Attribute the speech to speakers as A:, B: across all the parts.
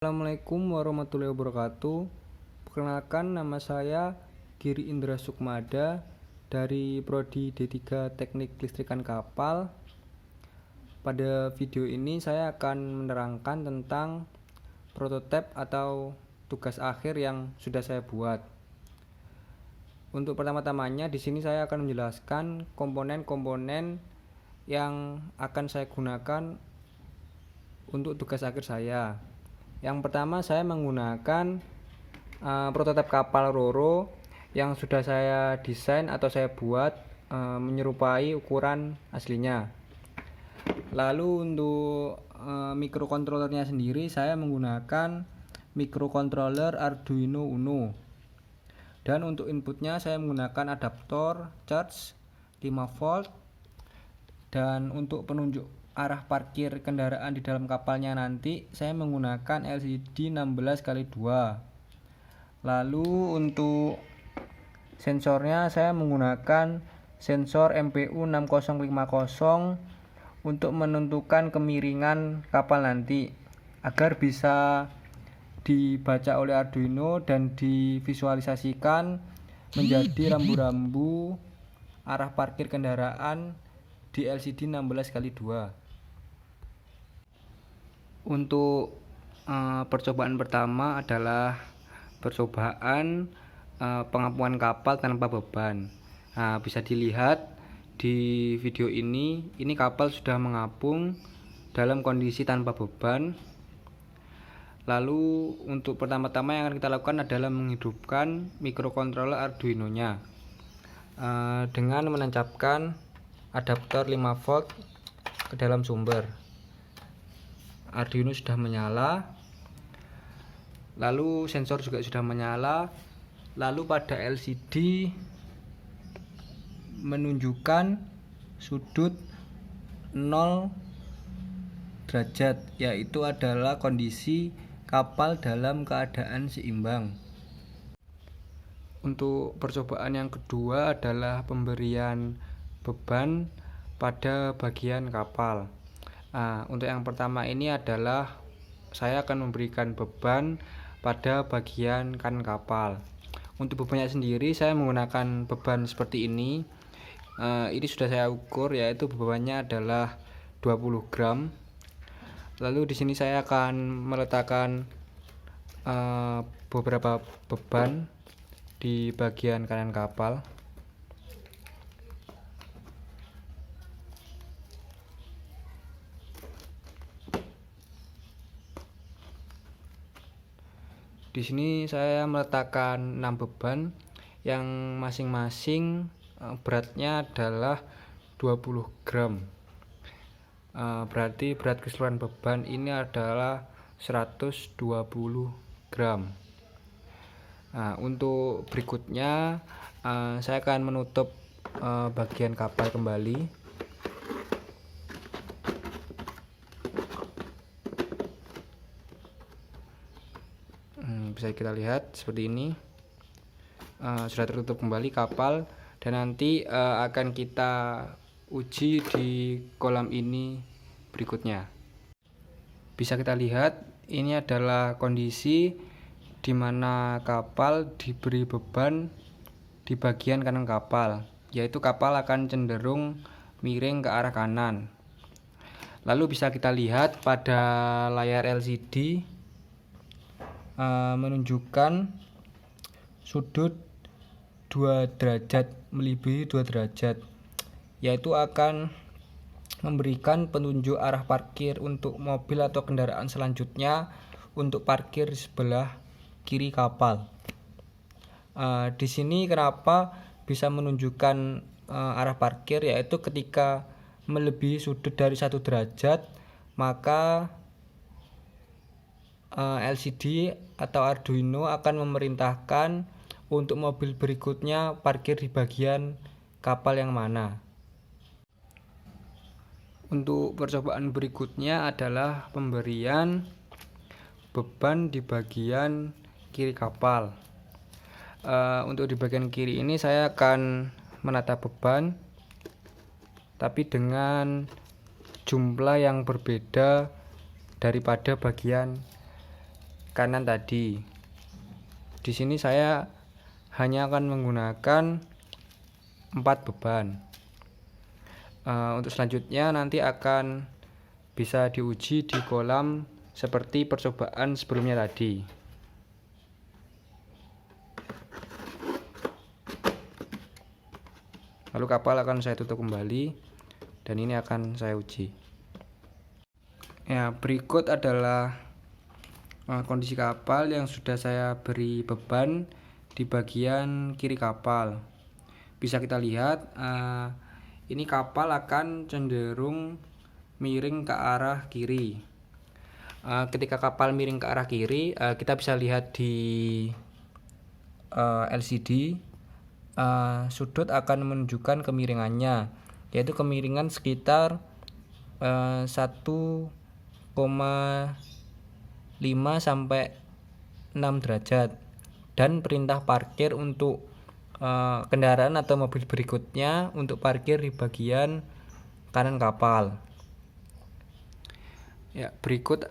A: Assalamualaikum warahmatullahi wabarakatuh. Perkenalkan, nama saya Giri Indra Sukmada dari Prodi D3 Teknik Listrikan Kapal. Pada video ini saya akan menerangkan tentang prototipe atau tugas akhir yang sudah saya buat. Untuk pertama-tamanya di sini saya akan menjelaskan komponen-komponen yang akan saya gunakan untuk tugas akhir saya. Yang pertama, saya menggunakan prototipe kapal Roro yang sudah saya desain atau saya buat menyerupai ukuran aslinya. Lalu untuk microcontrollernya sendiri, saya menggunakan microcontroller Arduino Uno. Dan untuk inputnya saya menggunakan adaptor charge 5V. Dan untuk penunjuk arah parkir kendaraan di dalam kapalnya nanti saya menggunakan LCD 16x2. Lalu untuk sensornya saya menggunakan sensor MPU 6050 untuk menentukan kemiringan kapal nanti agar bisa dibaca oleh Arduino dan divisualisasikan menjadi rambu-rambu arah parkir kendaraan di LCD 16x2. Untuk percobaan pertama adalah percobaan pengampuan kapal tanpa beban. Bisa dilihat di video ini kapal sudah mengapung dalam kondisi tanpa beban. Lalu untuk pertama-tama yang akan kita lakukan adalah menghidupkan microcontroller Arduino-nya dengan menancapkan adaptor 5V ke dalam sumber. Arduino sudah menyala, lalu sensor juga sudah menyala, lalu pada LCD menunjukkan sudut 0 derajat, yaitu adalah kondisi kapal dalam keadaan seimbang. Untuk percobaan yang kedua adalah pemberian beban pada bagian kapal. Untuk yang pertama ini adalah saya akan memberikan beban pada bagian kanan kapal. Untuk bebannya sendiri saya menggunakan beban seperti ini. Ini sudah saya ukur, yaitu bebannya adalah 20 gram. Lalu di sini saya akan meletakkan beberapa beban di bagian kanan kapal. Di sini saya meletakkan 6 beban yang masing-masing beratnya adalah 20 gram. Berarti berat keseluruhan beban ini adalah 120 gram. Untuk berikutnya saya akan menutup bagian kapal kembali. Bisa kita lihat seperti ini, sudah tertutup kembali kapal, dan nanti akan kita uji di kolam ini berikutnya. Bisa kita lihat ini adalah kondisi di mana kapal diberi beban di bagian kanan kapal, yaitu kapal akan cenderung miring ke arah kanan. Lalu bisa kita lihat pada layar LCD menunjukkan sudut 2 derajat melebihi 2 derajat, yaitu akan memberikan petunjuk arah parkir untuk mobil atau kendaraan selanjutnya untuk parkir di sebelah kiri kapal. Di sini kenapa bisa menunjukkan arah parkir, yaitu ketika melebihi sudut dari 1 derajat maka LCD atau Arduino akan memerintahkan untuk mobil berikutnya parkir di bagian kapal yang mana. Untuk percobaan berikutnya adalah pemberian beban di bagian kiri kapal. Untuk di bagian kiri ini saya akan menata beban, tapi dengan jumlah yang berbeda daripada bagian kanan tadi. Di sini saya hanya akan menggunakan 4 beban. Untuk selanjutnya nanti akan bisa diuji di kolam seperti percobaan sebelumnya tadi. Lalu kapal akan saya tutup kembali dan ini akan saya uji. Ya, berikut adalah kondisi kapal yang sudah saya beri beban di bagian kiri kapal. Bisa kita lihat ini kapal akan cenderung miring ke arah kiri. Ketika kapal miring ke arah kiri, kita bisa lihat di LCD sudut akan menunjukkan kemiringannya, yaitu kemiringan sekitar 1,5 sampai 6 derajat, dan perintah parkir untuk kendaraan atau mobil berikutnya untuk parkir di bagian kanan kapal. Ya, berikut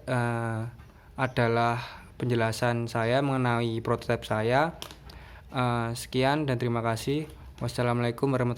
A: adalah penjelasan saya mengenai prototipe saya. Sekian dan terima kasih. Wassalamualaikum warahmatullahi wabarakatuh.